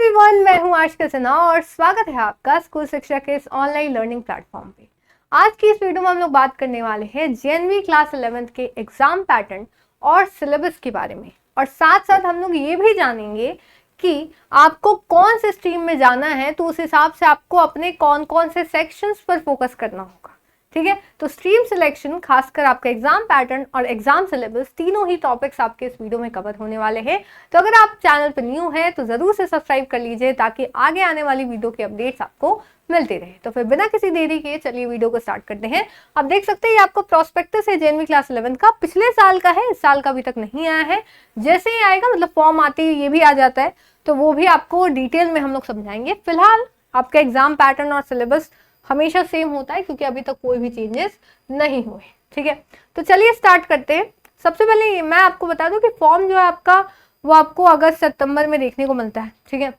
Everyone, मैं हूं आशिका सिन्हा और स्वागत है आपका स्कूल शिक्षा के इस ऑनलाइन लर्निंग प्लेटफॉर्म पे। आज की इस वीडियो में हम लोग बात करने वाले हैं जेएनवी क्लास 11th के एग्जाम पैटर्न और सिलेबस के बारे में, और साथ साथ हम लोग ये भी जानेंगे कि आपको कौन से स्ट्रीम में जाना है, तो उस हिसाब से आपको अपने कौन कौन से सेक्शंस पर फोकस करना होगा। ठीक है, तो स्ट्रीम सिलेक्शन, खासकर आपका एग्जाम पैटर्न और एग्जाम सिलेबस, तीनों ही टॉपिक्स आपके इस वीडियो में कवर होने वाले हैं। तो अगर आप चैनल पर न्यू हैं तो जरूर से सब्सक्राइब कर लीजिए ताकि आगे आने वाली वीडियो के अपडेट्स आपको मिलते रहे। तो फिर बिना किसी देरी के चलिए वीडियो को स्टार्ट करते हैं। आप देख सकते हैं ये आपको प्रोस्पेक्टस है जेएनवी क्लास 11 का, पिछले साल का है, इस साल का अभी तक नहीं आया है। जैसे ही आएगा, मतलब फॉर्म आते ही ये भी आ जाता है, तो वो भी आपको डिटेल में हम लोग समझाएंगे। फिलहाल आपका एग्जाम पैटर्न और सिलेबस हमेशा सेम होता है क्योंकि अभी तक कोई भी चेंजेस नहीं हुए। ठीक है, तो चलिए स्टार्ट करते हैं। सबसे पहले मैं आपको बता दूं कि फॉर्म जो है आपका, वो आपको अगस्त सितंबर में देखने को मिलता है। ठीक है,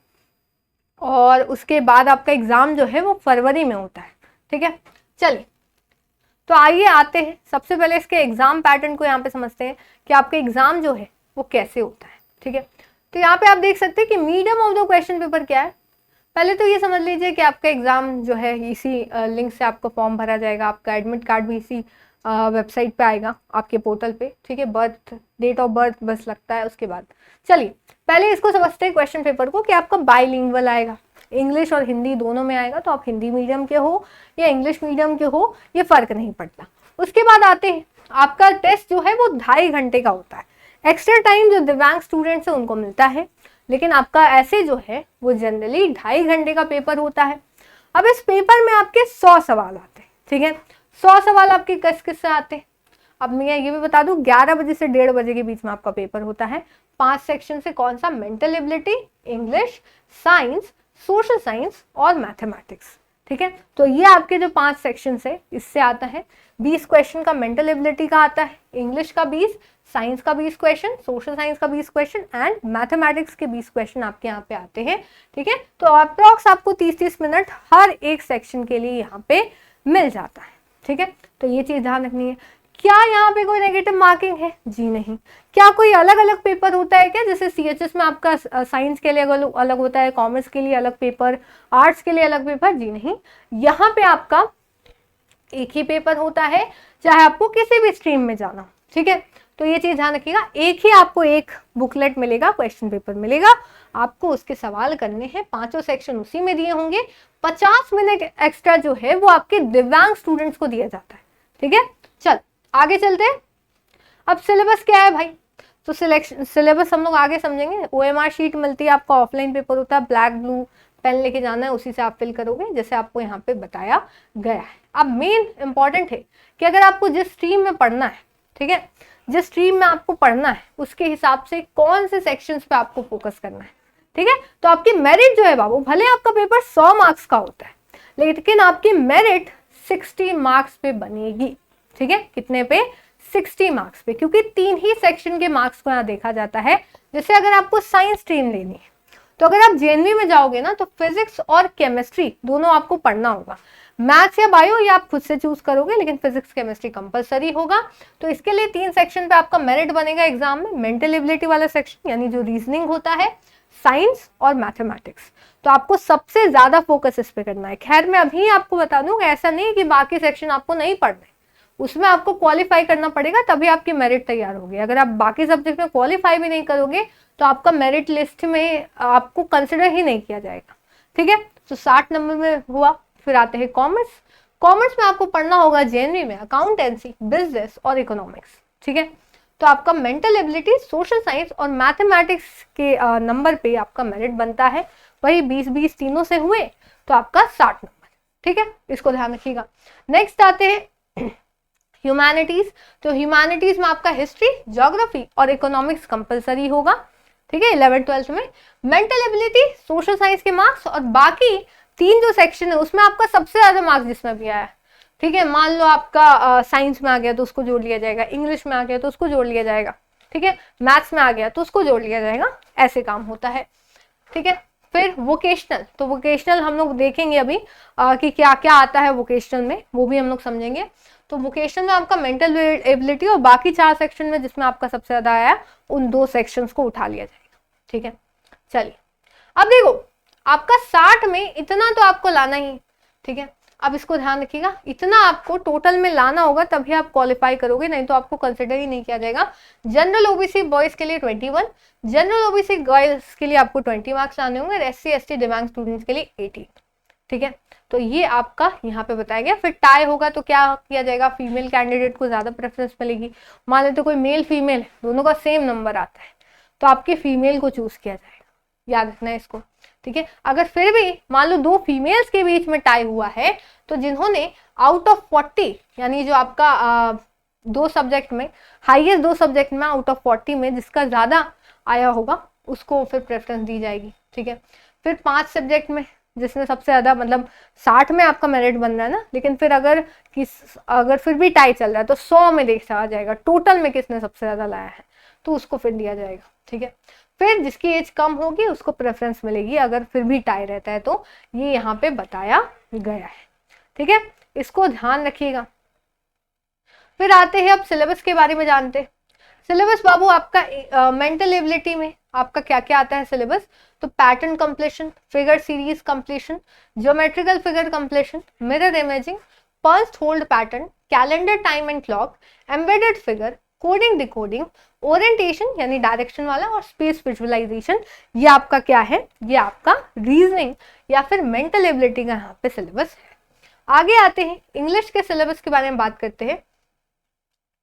और उसके बाद आपका एग्जाम जो है वो फरवरी में होता है। ठीक है, चलिए तो आइए आते हैं। सबसे पहले इसके एग्जाम पैटर्न को यहाँ पे समझते हैं कि आपका एग्जाम जो है वो कैसे होता है। ठीक है, तो यहाँ पे आप देख सकते हैं कि medium of the question paper क्या है। पहले तो ये समझ लीजिए कि आपका एग्जाम जो है इसी लिंक से आपका फॉर्म भरा जाएगा, आपका एडमिट कार्ड भी इसी वेबसाइट पे आएगा आपके पोर्टल पे। ठीक है, बर्थ, डेट ऑफ बर्थ बस लगता है। उसके बाद चलिए पहले इसको समझते हैं क्वेश्चन पेपर को, कि आपका बाइलिंगुअल आएगा, इंग्लिश और हिंदी दोनों में आएगा। तो आप हिंदी मीडियम के हो या इंग्लिश मीडियम के हो, ये फर्क नहीं पड़ता। उसके बाद आते हैं, आपका टेस्ट जो है वो 2.5 घंटे का होता है। एक्स्ट्रा टाइम जो दिव्यांग स्टूडेंट्स है उनको मिलता है, लेकिन आपका ऐसे जो है वो जनरली 2.5 घंटे का पेपर होता है। अब इस पेपर में आपके 100 सवाल आते हैं। ठीक है, 100 सवाल आपके किस किस से आते हैं। अब मैं ये भी बता दूं, 11 बजे से 1:30 बजे के बीच में आपका पेपर होता है। 5 सेक्शन से कौन सा, mental ability, English, science, social science और मैथमेटिक्स। ठीक है, तो ये आपके जो 5 सेक्शन है इससे आता है। 20 क्वेश्चन का मेंटल एबिलिटी का आता है, इंग्लिश का 20, साइंस का 20 क्वेश्चन, सोशल साइंस का 20 क्वेश्चन एंड मैथमेटिक्स के 20 क्वेश्चन आपके यहाँ पे आते हैं। ठीक है, तो अप्रॉक्स आपको 30-30 मिनट हर एक सेक्शन के लिए यहाँ पे मिल जाता है। ठीक है, तो ये चीज ध्यान रखनी है। क्या यहाँ पे कोई नेगेटिव मार्किंग है? जी नहीं। क्या कोई अलग अलग पेपर होता है क्या? जैसे सीएचएस में आपका साइंस के लिए अलग होता है, कॉमर्स के लिए अलग पेपर, आर्ट्स के लिए अलग पेपर? जी नहीं, यहाँ पे आपका एक ही पेपर होता है, चाहे आपको किसी भी स्ट्रीम में जाना हो। ठीक है, तो ये चीज ध्यान रखिएगा। एक ही आपको एक बुकलेट मिलेगा, क्वेश्चन पेपर मिलेगा, आपको उसके सवाल करने हैं। 5 सेक्शन उसी में दिए होंगे। 50 मिनट एक्स्ट्रा जो है वो आपके दिव्यांग स्टूडेंट्स को दिया जाता है। ठीक है, चल आगे चलते हैं। अब सिलेबस क्या है भाई, तो सिलेबस हम लोग आगे समझेंगे। ओएमआर शीट मिलती है आपको, ऑफलाइन पेपर होता है, ब्लैक ब्लू पेन लेके जाना है, उसी से आप फिल करोगे जैसे आपको यहाँ पे बताया गया है। अब मेन इंपॉर्टेंट है कि अगर आपको जिस स्ट्रीम में पढ़ना है, ठीक है, जिस स्ट्रीम में आपको पढ़ना है उसके हिसाब से कौन से सेक्शंस पे आपको फोकस करना है। ठीक है, तो आपकी मेरिट जो है बाबू, भले आपका पेपर 100 मार्क्स का होता है, लेकिन आपकी मेरिट 60 मार्क्स पे बनेगी। ठीक है, कितने पे? 60 मार्क्स पे, क्योंकि 3 ही सेक्शन के मार्क्स को यहाँ देखा जाता है। जैसे अगर आपको साइंस स्ट्रीम लेनी है, तो अगर आप जेएनवी में जाओगे ना, तो फिजिक्स और केमिस्ट्री दोनों आपको पढ़ना होगा। मैथ्स या बायो ये आप खुद से चूज करोगे, लेकिन फिजिक्स केमिस्ट्री कंपलसरी होगा। तो इसके लिए 3 सेक्शन पे आपका मेरिट बनेगा एग्जाम में। मेंटल एबिलिटी वाला सेक्शन, यानी जो रीजनिंग होता है, साइंस और मैथमेटिक्स, तो आपको सबसे ज्यादा फोकस इस पे करना है। खैर मैं अभी आपको बता दूं, ऐसा नहीं कि बाकी सेक्शन आपको नहीं पढ़ने, उसमें आपको क्वालिफाई करना पड़ेगा, तभी आपकी मेरिट तैयार होगी। अगर आप बाकी सब्जेक्ट में क्वालिफाई भी नहीं करोगे तो आपका मेरिट लिस्ट में आपको कंसिडर ही नहीं किया जाएगा। ठीक है, तो 60 नंबर में हुआ। फिर आते हैं कॉमर्स। कॉमर्स में आपको पढ़ना होगा जेएनवी में अकाउंटेंसी, बिजनेस और इकोनॉमिक्स। ठीक है, तो आपका मेंटल एबिलिटी, सोशल साइंस और मैथमेटिक्स के नंबर पे आपका मेरिट बनता है। वही 20-20 तीनों से हुए तो आपका 60 नंबर। ठीक है, इसको ध्यान रखिएगा। नेक्स्ट आते हैं ह्यूमैनिटीज। तो ह्यूमैनिटीज में आपका हिस्ट्री, ज्योग्राफी और इकोनॉमिक्स कंपलसरी होगा। ठीक है, 11th-12th में। मेंटल एबिलिटी, सोशल साइंस के मार्क्स और बाकी 3 जो सेक्शन है उसमें आपका सबसे ज्यादा मार्क्स जिसमें भी आया। ठीक है, मान लो आपका साइंस में आ गया तो उसको जोड़ लिया जाएगा, इंग्लिश में आ गया तो उसको जोड़ लिया जाएगा। ठीक है, मैथ्स में आ गया तो उसको जोड़ लिया जाएगा, ऐसे काम होता है। ठीक है, फिर वोकेशनल। तो वोकेशनल हम लोग देखेंगे अभी कि क्या क्या आता है वोकेशनल में, वो भी हम लोग समझेंगे। तो वोकेशनल में आपका मेंटल एबिलिटी और बाकी 4 सेक्शन में जिसमें आपका सबसे ज्यादा आया, उन 2 सेक्शंस को उठा लिया जाएगा। ठीक है, चलिए अब देखो आपका 60 में इतना तो आपको लाना ही, ठीक है। अब इसको ध्यान रखिएगा, इतना आपको टोटल में लाना होगा तभी आप क्वालिफाई करोगे, नहीं तो आपको कंसिडर ही नहीं किया जाएगा। जनरल ओबीसी बॉयज के लिए 21, जनरल ओबीसी गर्ल्स के लिए आपको 20 मार्क्स लाने होंगे, SC ST दिव्यांग स्टूडेंट्स के लिए 80, ठीक है। तो ये आपका यहाँ पे बताया गया। फिर टाई होगा तो क्या किया जाएगा, फीमेल कैंडिडेट को ज्यादा प्रेफरेंस मिलेगी। मान लेते कोई मेल फीमेल दोनों का सेम नंबर आता है तो आपके फीमेल को चूज किया जाएगा, याद रखना है इसको, ठीक है। अगर फिर भी मान लो 2 फीमेल्स के बीच में टाई हुआ है तो जिन्होंने आउट ऑफ 40 यानी जो आपका 2 सब्जेक्ट में हाईएस्ट 2 सब्जेक्ट में आउट ऑफ 40 में जिसका ज्यादा आया होगा उसको फिर प्रेफरेंस दी जाएगी, ठीक है। फिर 5 सब्जेक्ट में जिसमें सबसे ज्यादा, मतलब 60 में आपका मेरिट बन रहा है ना, लेकिन फिर अगर फिर भी टाई चल रहा है तो 100 में देखा जाएगा टोटल में किसने सबसे ज्यादा लाया है, तो उसको फिर दिया जाएगा, ठीक है। फिर जिसकी एज कम होगी उसको प्रेफरेंस मिलेगी अगर फिर भी टाई रहता है, तो ये यहाँ पे बताया गया है, ठीक है। इसको ध्यान रखिएगा। फिर आते हैं अब सिलेबस के बारे में जानते हैं। सिलेबस बाबू आपका मेंटल एबिलिटी में आपका क्या क्या आता है सिलेबस, तो pattern completion, figure series completion, geometrical figure completion, mirror imaging, pulsed hold pattern, calendar time and clock, embedded figure, coding decoding, orientation यानी डायरेक्शन वाला, और स्पेस विजुअलाइजेशन। ये आपका क्या है, ये आपका रीजनिंग या फिर मेंटल एबिलिटी का यहाँ पे सिलेबस है। आगे आते हैं इंग्लिश के सिलेबस के बारे में बात करते हैं।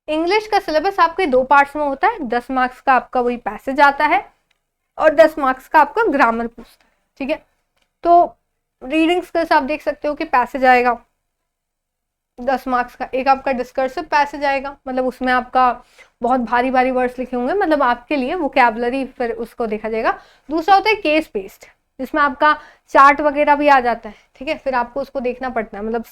इंग्लिश का सिलेबस आपके 2 पार्ट्स में होता है, 10 मार्क्स का आपका वही पैसेज आता है और 10 मार्क्स का आपका ग्रामर पूछता है, ठीक है। तो रीडिंग स्किल्स आप देख सकते हो कि पैसेज आएगा 10 मार्क्स का, एक आपका डिस्कर्सिव पैसेज आएगा, मतलब उसमें आपका बहुत भारी भारी वर्ड्स लिखे होंगे, मतलब आपके लिए वोकैबुलरी फिर उसको देखा जाएगा। दूसरा होता है केस बेस्ड, जिसमें आपका चार्ट वगैरह भी आ जाता है, ठीक है, फिर आपको उसको देखना पड़ता है, मतलब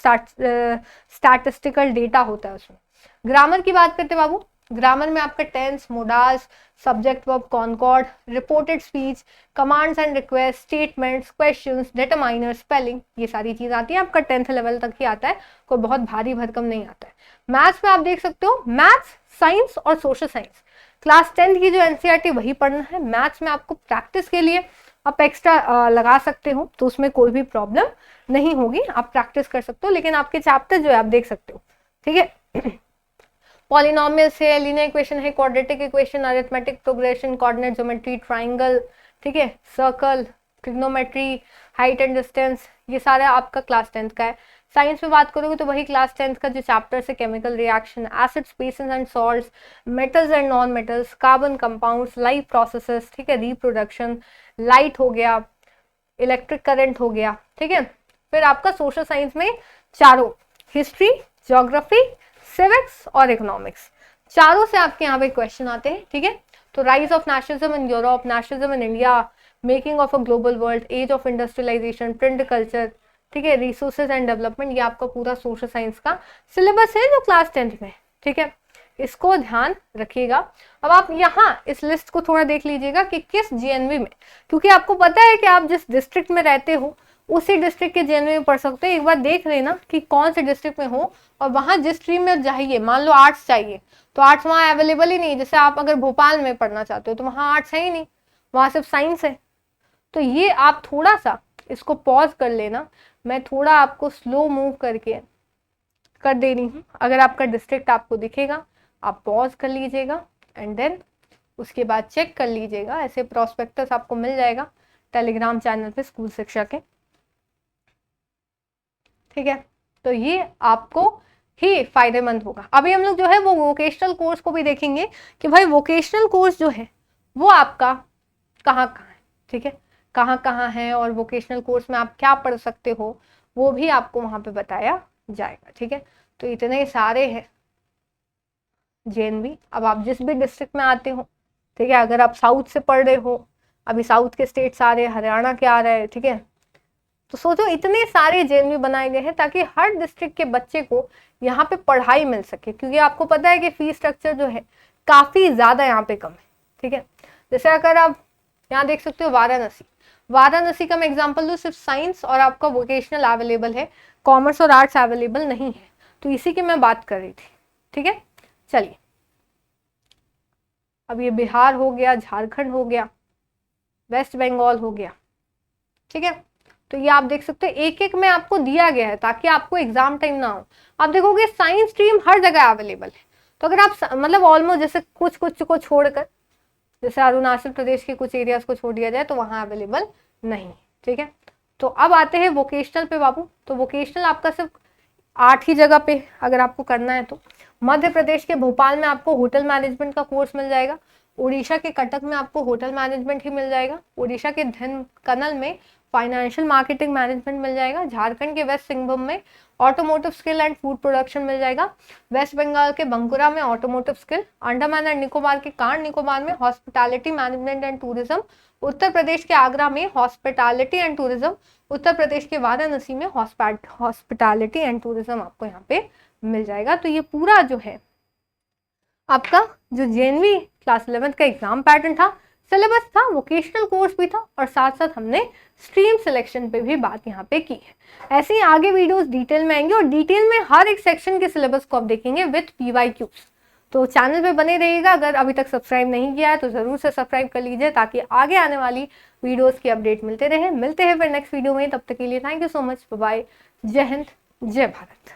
स्टैटिस्टिकल डेटा होता है उसमें। ग्रामर की बात करते हैं बाबू, ग्रामर में आपका tense, modals, subject verb, concord, reported speech, commands and request, statements, questions, determiner, spelling, ये सारी चीज आती है। आपका 10th लेवल तक ही आता है, कोई बहुत भारी भरकम नहीं आता है। मैथ्स में आप देख सकते हो, मैथ्स, साइंस और सोशल साइंस, क्लास 10th की जो एनसीईआरटी वही पढ़ना है। मैथ्स में आपको प्रैक्टिस के लिए आप एक्स्ट्रा लगा सकते हो, तो उसमें कोई भी प्रॉब्लम नहीं होगी, आप प्रैक्टिस कर सकते हो, लेकिन आपके चैप्टर जो है आप देख सकते हो, ठीक है। पॉलिनोमियल्स है, लीनियर इक्वेशन है, quadratic equation, arithmetic progression, coordinate geometry, triangle, ठीक है, circle, trigonometry, height and distance, ये सारा आपका क्लास 10th का है। साइंस में बात करोगे तो वही क्लास 10th का जो चैप्टर्स है, chemical reaction, acids, basis and salts, metals and non metals, carbon compounds, life processes, ठीक है, रिप्रोडक्शन, लाइट हो गया, इलेक्ट्रिक करंट हो गया, ठीक है। फिर आपका सोशल साइंस में चारों, हिस्ट्री, ज्योग्राफी, सिविक्स और इकोनॉमिक्स, चारों से आपके यहाँ पे क्वेश्चन आते हैं, ठीक है। तो rise of nationalism in Europe, nationalism in India, making of a global world, age of industrialisation, print culture, ठीक है, रिसोर्सेज एंड डेवलपमेंट, ये आपका पूरा सोशल साइंस का सिलेबस है जो क्लास 10th में, ठीक है। इसको ध्यान रखिएगा। अब आप यहाँ इस लिस्ट को थोड़ा देख लीजिएगा कि किस जीएनवी में, क्योंकि आपको पता है कि आप जिस डिस्ट्रिक्ट में रहते हो उसी डिस्ट्रिक्ट के जीएनवी में पढ़ सकते हो। एक बार देख लेना कि कौन से डिस्ट्रिक्ट में हो और वहां जिस स्ट्रीम में चाहिए, मान लो आर्ट्स चाहिए तो आर्ट्स वहाँ अवेलेबल ही नहीं, जैसे आप अगर भोपाल में पढ़ना चाहते हो तो वहाँ आर्ट्स है ही नहीं, वहाँ सिर्फ साइंस है। तो ये आप थोड़ा सा इसको पॉज कर लेना, मैं थोड़ा आपको स्लो मूव करके कर दे रही हूँ। अगर आपका डिस्ट्रिक्ट आपको दिखेगा आप पॉज कर लीजिएगा एंड देन उसके बाद चेक कर लीजिएगा। ऐसे प्रोस्पेक्टस आपको मिल जाएगा टेलीग्राम चैनल पे स्कूल शिक्षा के, ठीक है। तो ये आपको ही फायदेमंद होगा। अभी हम लोग जो है वो वोकेशनल कोर्स को भी देखेंगे कि भाई वोकेशनल कोर्स जो है वो आपका कहाँ कहाँ है, ठीक है, कहाँ कहाँ है और वोकेशनल कोर्स में आप क्या पढ़ सकते हो वो भी आपको वहाँ पे बताया जाएगा, ठीक है। तो इतने सारे हैं जेएनवी। अब आप जिस भी डिस्ट्रिक्ट में आते हो, ठीक है, अगर आप साउथ से पढ़ रहे हो, अभी साउथ के स्टेट्स आ रहे हैं, हरियाणा के आ रहे हैं, ठीक है, तो सोचो इतने सारे जेएनवी बनाए गए हैं ताकि हर डिस्ट्रिक्ट के बच्चे को यहाँ पे पढ़ाई मिल सके, क्योंकि आपको पता है कि फीस स्ट्रक्चर जो है काफी ज्यादा यहाँ पे कम है, ठीक है। जैसे अगर आप यहाँ देख सकते हो वाराणसी, वाराणसी का मैं एग्जांपल दूं, सिर्फ साइंस और आपका वोकेशनल अवेलेबल है, कॉमर्स और आर्ट्स अवेलेबल नहीं है, तो इसी की मैं बात कर रही थी, ठीक है। चलिए, अब ये बिहार हो गया, झारखंड हो गया, वेस्ट बंगाल हो गया, ठीक है। तो ये आप देख सकते हो एक एक में आपको दिया गया है ताकि आपको एग्जाम टाइम ना हो। आप देखोगे साइंस स्ट्रीम हर जगह अवेलेबल है, तो अगर आप मतलब ऑलमोस्ट जैसे कुछ कुछ को छोड़कर, जैसे अरुणाचल प्रदेश के कुछ एरियाज को छोड़ दिया जाए तो वहाँ अवेलेबल नहीं, ठीक है। तो अब आते हैं वोकेशनल पे बाबू। तो वोकेशनल आपका सिर्फ 8 ही जगह पे अगर आपको करना है तो मध्य प्रदेश के भोपाल में आपको होटल मैनेजमेंट का कोर्स मिल जाएगा, उड़ीसा के कटक में आपको होटल मैनेजमेंट ही मिल जाएगा, उड़ीसा के ढेनकनल में फाइनेंशियल मार्केटिंग मैनेजमेंट मिल जाएगा, झारखंड के वेस्ट सिंहभूम में automotive skill and food production मिल जाएगा, वेस्ट बंगाल के बंकुरा में automotive skill, Andaman and Nicobar के कांड निकोबार में hospitality management and tourism, Uttar Pradesh के आगरा में hospitality and tourism, Uttar Pradesh के वाराणसी में हॉस्पिटैलिटी एंड टूरिज्म आपको यहाँ पे मिल जाएगा। तो ये पूरा जो है आपका जो जेएनवी क्लास 11th का एग्जाम पैटर्न था, सिलेबस था, वोकेशनल कोर्स भी था, और साथ साथ हमने स्ट्रीम सिलेक्शन पे भी बात यहाँ पे की है। ऐसे ही आगे वीडियोस डिटेल में आएंगे और डिटेल में हर एक सेक्शन के सिलेबस को आप देखेंगे विथ PYQs। तो चैनल पे बने रहिएगा। अगर अभी तक सब्सक्राइब नहीं किया है तो जरूर से सब्सक्राइब कर लीजिए ताकि आगे आने वाली वीडियोस की अपडेट मिलते रहे। मिलते हैं फिर नेक्स्ट वीडियो में, तब तक के लिए thank you so much, bye, जय हिंद, जय भारत।